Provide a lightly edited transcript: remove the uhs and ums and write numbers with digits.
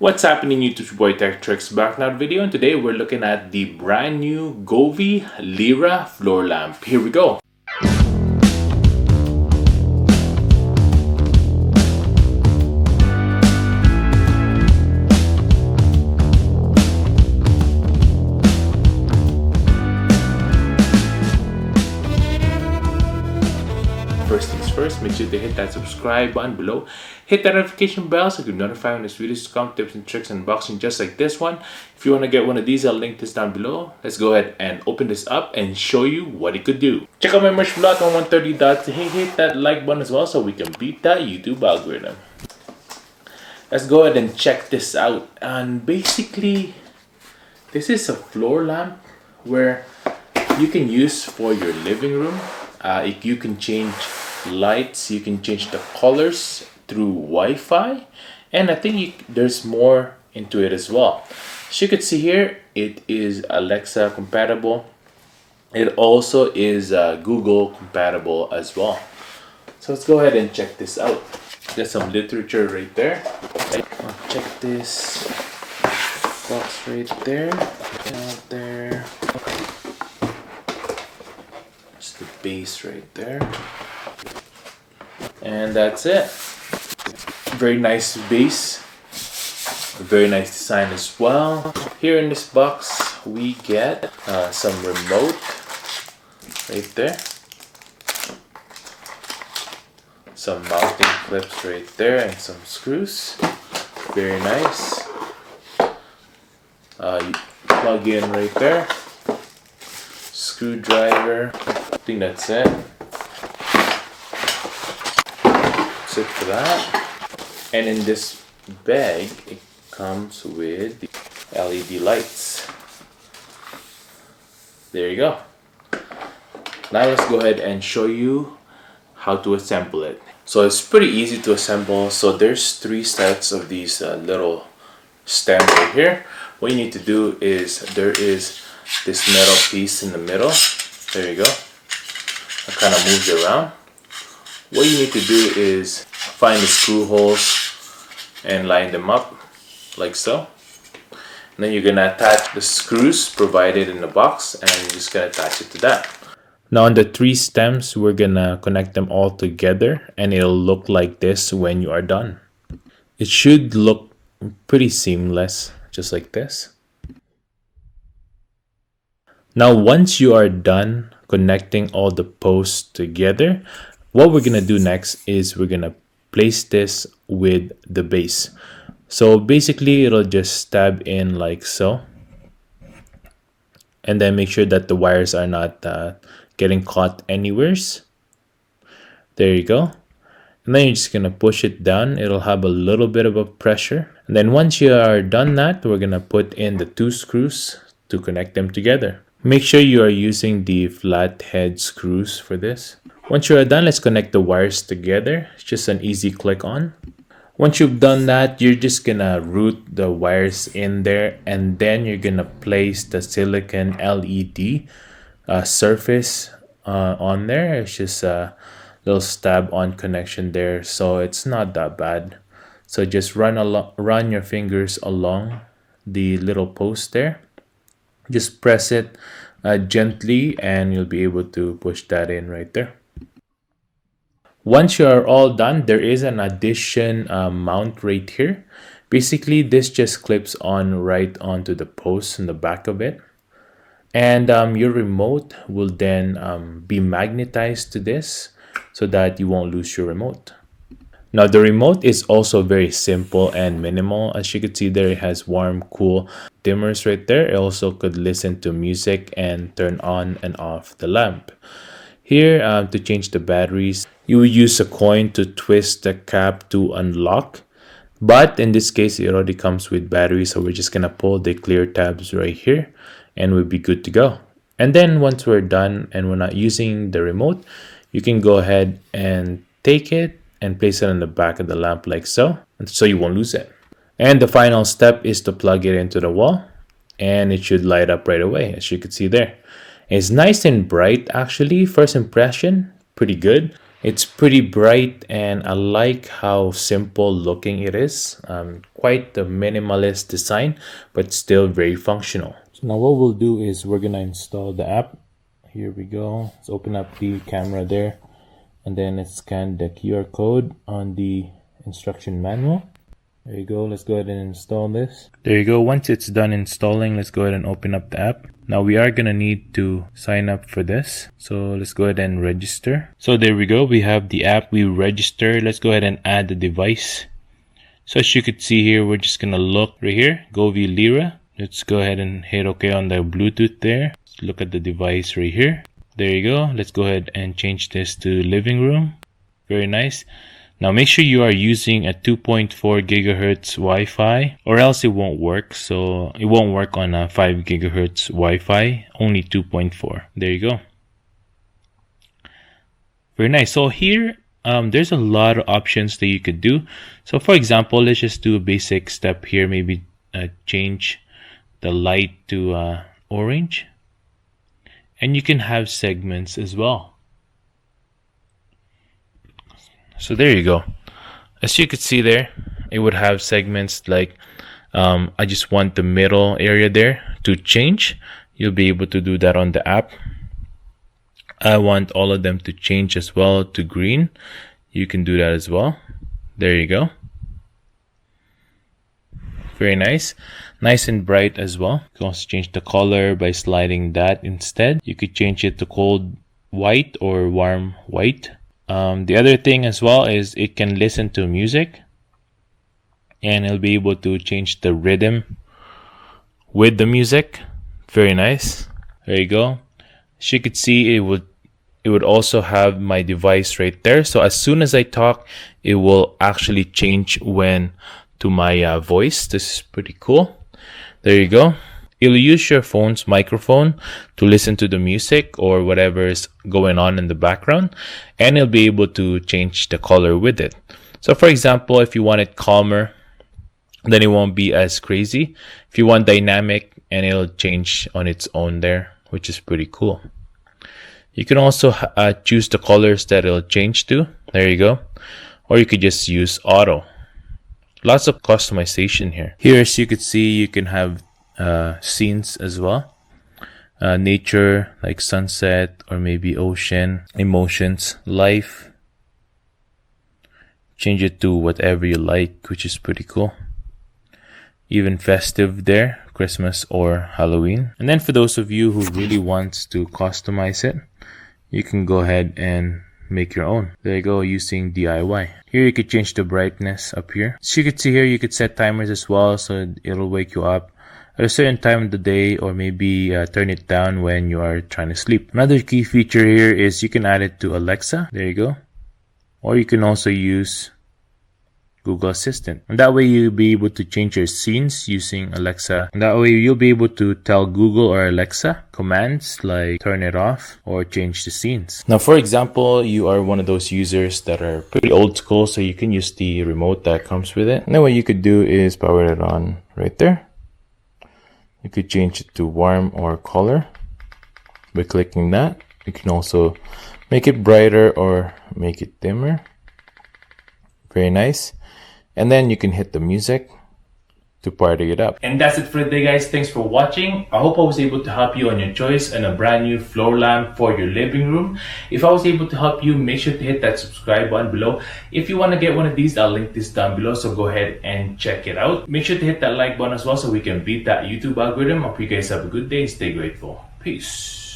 What's happening, YouTube? Your boy Tech TRX back in another video, and today we're looking at the brand new Govee Lyra floor lamp. Here we go. First things first, make sure to hit that subscribe button below. Hit that notification bell so you can notify when this videos come, tips and tricks and unboxing just like this one. If you want to get one of these, I'll link this down below. Let's go ahead and open this up and show you what it could do. Check out my merch blog on 130 dots. Hit that like button as well so we can beat that YouTube algorithm. Let's go ahead and check this out. And basically, this is a floor lamp where you can use for your living room. You can change lights, you can change the colors through Wi-Fi, and I think there's more into it as well. As you can see here, it is Alexa compatible. It also is Google compatible as well. So let's go ahead and check this out. There's some literature right there. Check this box right there. Out there. It's the base right there. And that's it. Very nice base. Very nice design as well. Here in this box we get some remote right there. Some mounting clips right there and some screws. Very nice. You plug in right there. Screwdriver. I think that's it. That's it for that. And in this bag, it comes with the LED lights. There you go. Now let's go ahead and show you how to assemble it. So it's pretty easy to assemble. So there's 3 sets of these little stems right here. What you need to do is there is this metal piece in the middle. There you go. It kind of moves around. What you need to do is find the screw holes and line them up like so. And then you're gonna attach the screws provided in the box, and you're just gonna attach it to that. Now on the 3 stems, we're gonna connect them all together, and it'll look like this when you are done. It should look pretty seamless, just like this. Now once you are done connecting all the posts together, what we're gonna do next is we're gonna place this with the base. So basically it'll just stab in like so, and then make sure that the wires are not getting caught anywheres. There you go. And then you're just gonna push it down. It'll have a little bit of a pressure, and then once you are done that, we're gonna put in the 2 screws to connect them together. Make sure you are using the flat head screws for this. Once you are done, let's connect the wires together. It's just an easy click on. Once you've done that, you're just gonna route the wires in there, and then you're gonna place the silicon LED surface on there. It's just a little stab on connection there, so it's not that bad. So just run your fingers along the little post there. Just press it gently, and you'll be able to push that in right there. Once you are all done, there is an addition mount right here. Basically, this just clips on right onto the post in the back of it. And your remote will then be magnetized to this so that you won't lose your remote. Now the remote is also very simple and minimal. As you can see there, it has warm, cool dimmers right there. It also could listen to music and turn on and off the lamp. Here, to change the batteries, you will use a coin to twist the cap to unlock. But in this case, it already comes with batteries, so we're just gonna pull the clear tabs right here, and we'll be good to go. And then once we're done and we're not using the remote, you can go ahead and take it and place it on the back of the lamp like so, and so you won't lose it. And the final step is to plug it into the wall, and it should light up right away, as you can see there. It's nice and bright actually. First impression, pretty good. It's pretty bright and I like how simple looking it is. Quite the minimalist design, but still very functional. So now what we'll do is we're gonna install the app. Here we go. Let's open up the camera there, and then let's scan the QR code on the instruction manual. There you go. Let's go ahead and install this. There you go. Once it's done installing, let's go ahead and open up the app. Now we are going to need to sign up for this. So let's go ahead and register. So there we go. We have the app. We register. Let's go ahead and add the device. So as you could see here, we're just going to look right here. Govee Lyra. Let's go ahead and hit OK on the Bluetooth there. Let's look at the device right here. There you go. Let's go ahead and change this to living room. Very nice. Now make sure you are using a 2.4 gigahertz Wi-Fi or else it won't work. So it won't work on a 5 gigahertz Wi-Fi, only 2.4. There you go. Very nice. So here, there's a lot of options that you could do. So for example, let's just do a basic step here. Maybe change the light to orange. And you can have segments as well. So there you go. As you could see there, it would have segments like I just want the middle area there to change. You'll be able to do that on the app. I want all of them to change as well to green. You can do that as well. There you go. Very nice. Nice and bright as well. You can also change the color by sliding that instead. You could change it to cold white or warm white. The other thing as well is it can listen to music and it'll be able to change the rhythm with the music. Very nice. There you go. As you could see, it would also have my device right there. So as soon as I talk, it will actually change when to my voice. This is pretty cool. There you go. You'll use your phone's microphone to listen to the music or whatever is going on in the background, and you'll be able to change the color with it. So for example, if you want it calmer, then it won't be as crazy. If you want dynamic, and it'll change on its own there, which is pretty cool. You can also choose the colors that it'll change to. There you go. Or you could just use auto. Lots of customization here. Here, as you could see, you can have scenes as well. Nature, like sunset or maybe ocean. Emotions, life. Change it to whatever you like, which is pretty cool. Even festive there, Christmas or Halloween. And then for those of you who really wants to customize it, you can go ahead and make your own. There you go, using DIY. Here you could change the brightness up here. So you could see here, you could set timers as well, so it'll wake you up at a certain time of the day, or maybe turn it down when you are trying to sleep. Another key feature here is you can add it to Alexa. There you go. Or you can also use Google Assistant. And that way you'll be able to change your scenes using Alexa. And that way you'll be able to tell Google or Alexa commands like turn it off or change the scenes. Now, for example, you are one of those users that are pretty old school, so you can use the remote that comes with it. And then what you could do is power it on right there. You could change it to warm or color by clicking that. You can also make it brighter or make it dimmer. Very nice. And then you can hit the music to party it up. And that's it for today, guys. Thanks for watching. I hope I was able to help you on your choice and a brand new floor lamp for your living room. If I was able to help you, make sure to hit that subscribe button below. If you want to get one of these, I'll link this down below, so go ahead and check it out. Make sure to hit that like button as well so we can beat that YouTube algorithm. I hope you guys have a good day and stay grateful. Peace.